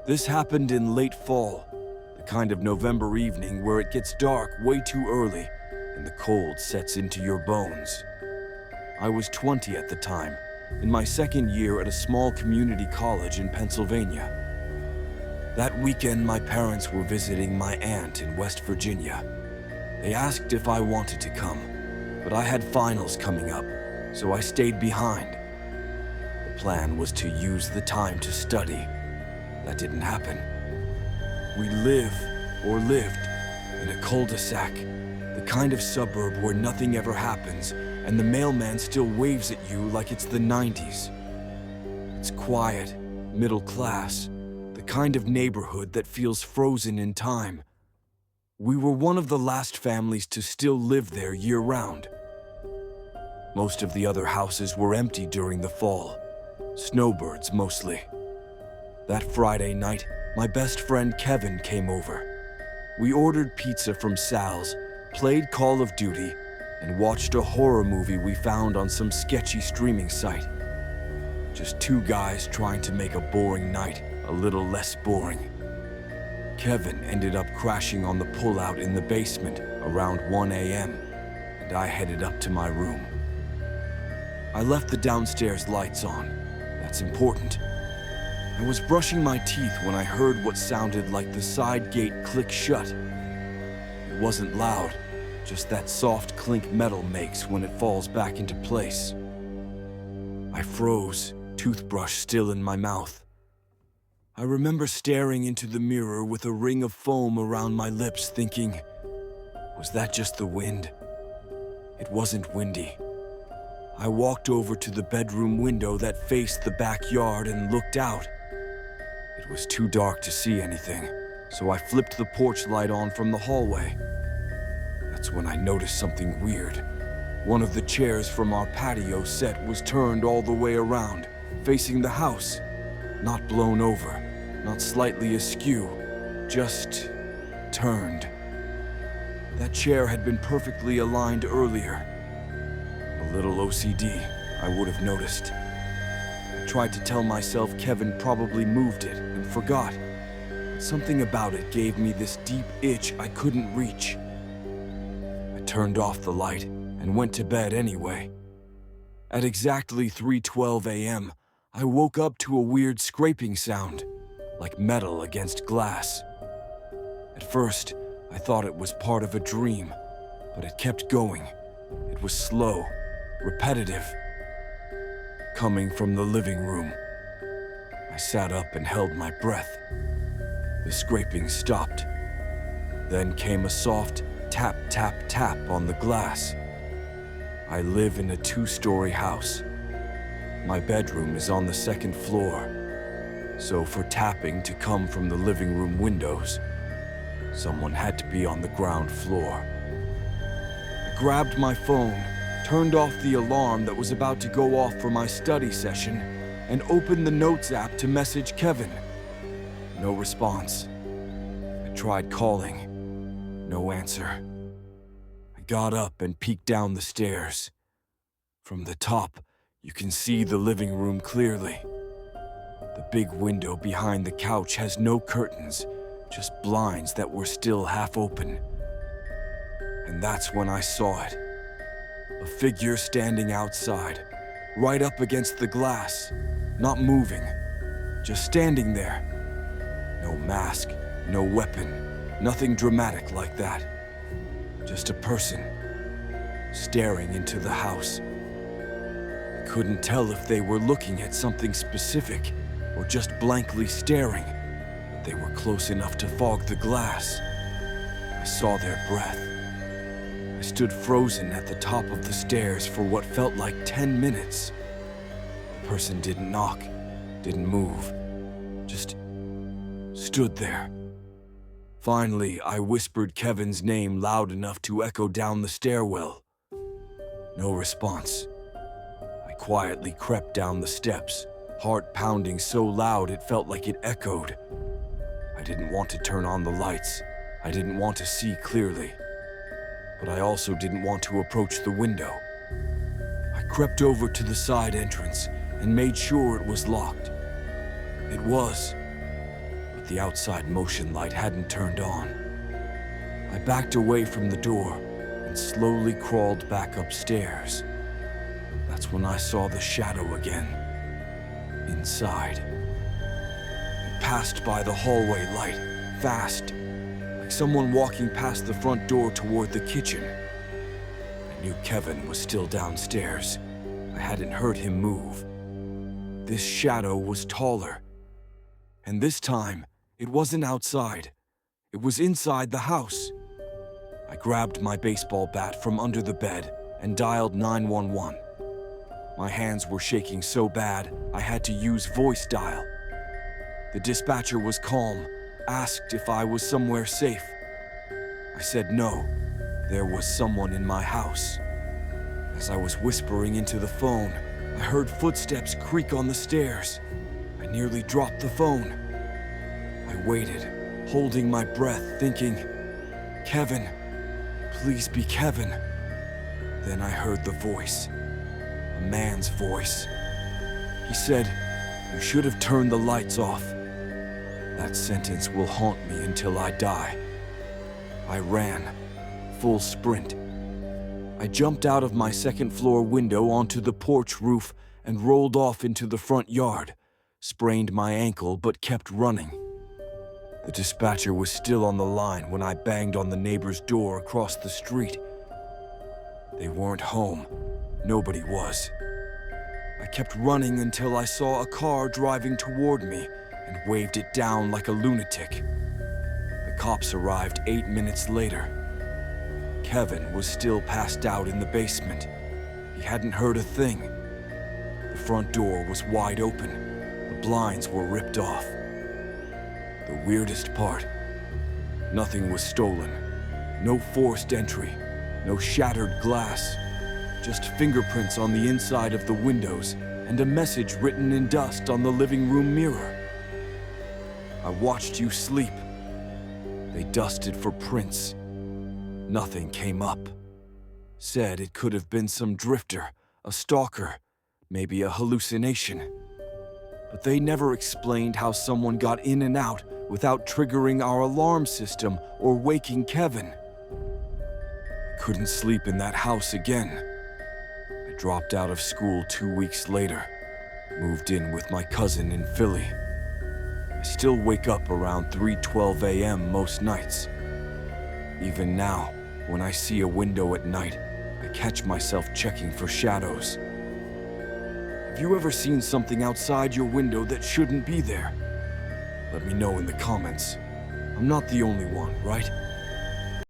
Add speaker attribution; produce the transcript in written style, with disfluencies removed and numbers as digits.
Speaker 1: This happened in late fall, the kind of November evening where it gets dark way too early and the cold sets into your bones. I was 20 at the time, in my second year at a small community college in Pennsylvania. That weekend, my parents were visiting my aunt in West Virginia. They asked if I wanted to come, but I had finals coming up, so I stayed behind. The plan was to use the time to study. That didn't happen. We lived in a cul-de-sac, the kind of suburb where nothing ever happens and the mailman still waves at you like it's the 90s. It's quiet, middle class, the kind of neighborhood that feels frozen in time. We were one of the last families to still live there year-round. Most of the other houses were empty during the fall, snowbirds mostly. That Friday night, my best friend Kevin came over. We ordered pizza from Sal's, played Call of Duty, and watched a horror movie we found on some sketchy streaming site. Just two guys trying to make a boring night a little less boring. Kevin ended up crashing on the pullout in the basement around 1 a.m., and I headed up to my room. I left the downstairs lights on. That's important. I was brushing my teeth when I heard what sounded like the side gate click shut. It wasn't loud, just that soft clink metal makes when it falls back into place. I froze, toothbrush still in my mouth. I remember staring into the mirror with a ring of foam around my lips, thinking, was that just the wind? It wasn't windy. I walked over to the bedroom window that faced the backyard and looked out. It was too dark to see anything, so I flipped the porch light on from the hallway. That's when I noticed something weird. One of the chairs from our patio set was turned all the way around, facing the house. Not blown over, not slightly askew, just turned. That chair had been perfectly aligned earlier. A little OCD, I would have noticed. I tried to tell myself Kevin probably moved it and forgot. Something about it gave me this deep itch I couldn't reach. I turned off the light and went to bed anyway. At exactly 3:12 a.m., I woke up to a weird scraping sound, like metal against glass. At first, I thought it was part of a dream, but it kept going. It was slow, repetitive, coming from the living room. I sat up and held my breath. The scraping stopped. Then came a soft tap, tap, tap on the glass. I live in a 2-story house. My bedroom is on the 2nd floor, so for tapping to come from the living room windows, someone had to be on the ground floor. I grabbed my phone, turned off the alarm that was about to go off for my study session, and opened the Notes app to message Kevin. No response. I tried calling. No answer. I got up and peeked down the stairs. From the top, you can see the living room clearly. The big window behind the couch has no curtains, just blinds that were still half open. And that's when I saw it. A figure standing outside, right up against the glass, not moving, just standing there. No mask, no weapon, nothing dramatic like that. Just a person, staring into the house. I couldn't tell if they were looking at something specific or just blankly staring, but they were close enough to fog the glass. I saw their breath. I stood frozen at the top of the stairs for what felt like 10 minutes. The person didn't knock, didn't move, just stood there. Finally, I whispered Kevin's name loud enough to echo down the stairwell. No response. I quietly crept down the steps, heart pounding so loud it felt like it echoed. I didn't want to turn on the lights. I didn't want to see clearly. But I also didn't want to approach the window. I crept over to the side entrance and made sure it was locked. It was. the outside motion light hadn't turned on. I backed away from the door and slowly crawled back upstairs. That's when I saw the shadow again. Inside. It passed by the hallway light, fast, like someone walking past the front door toward the kitchen. I knew Kevin was still downstairs. I hadn't heard him move. This shadow was taller. And this time, it wasn't outside. It was inside the house. I grabbed my baseball bat from under the bed and dialed 911. My hands were shaking so bad, I had to use voice dial. The dispatcher was calm, asked if I was somewhere safe. I said no, there was someone in my house. As I was whispering into the phone, I heard footsteps creak on the stairs. I nearly dropped the phone. I waited, holding my breath, thinking, Kevin, please be Kevin. Then I heard the voice, a man's voice. He said, "You should have turned the lights off." That sentence will haunt me until I die. I ran, full sprint. I jumped out of my second-floor window onto the porch roof and rolled off into the front yard, sprained my ankle but kept running. The dispatcher was still on the line when I banged on the neighbor's door across the street. They weren't home. Nobody was. I kept running until I saw a car driving toward me and waved it down like a lunatic. The cops arrived 8 minutes later. Kevin was still passed out in the basement. He hadn't heard a thing. The front door was wide open. The blinds were ripped off. The weirdest part, nothing was stolen. No forced entry, no shattered glass. Just fingerprints on the inside of the windows and a message written in dust on the living room mirror. I watched you sleep. They dusted for prints. Nothing came up. Said it could have been some drifter, a stalker, maybe a hallucination. But they never explained how someone got in and out without triggering our alarm system or waking Kevin. I couldn't sleep in that house again. I dropped out of school 2 weeks later, moved in with my cousin in Philly. I still wake up around 3:12 a.m. most nights. Even now, when I see a window at night, I catch myself checking for shadows. Have you ever seen something outside your window that shouldn't be there? Let me know in the comments. I'm not the only one, right?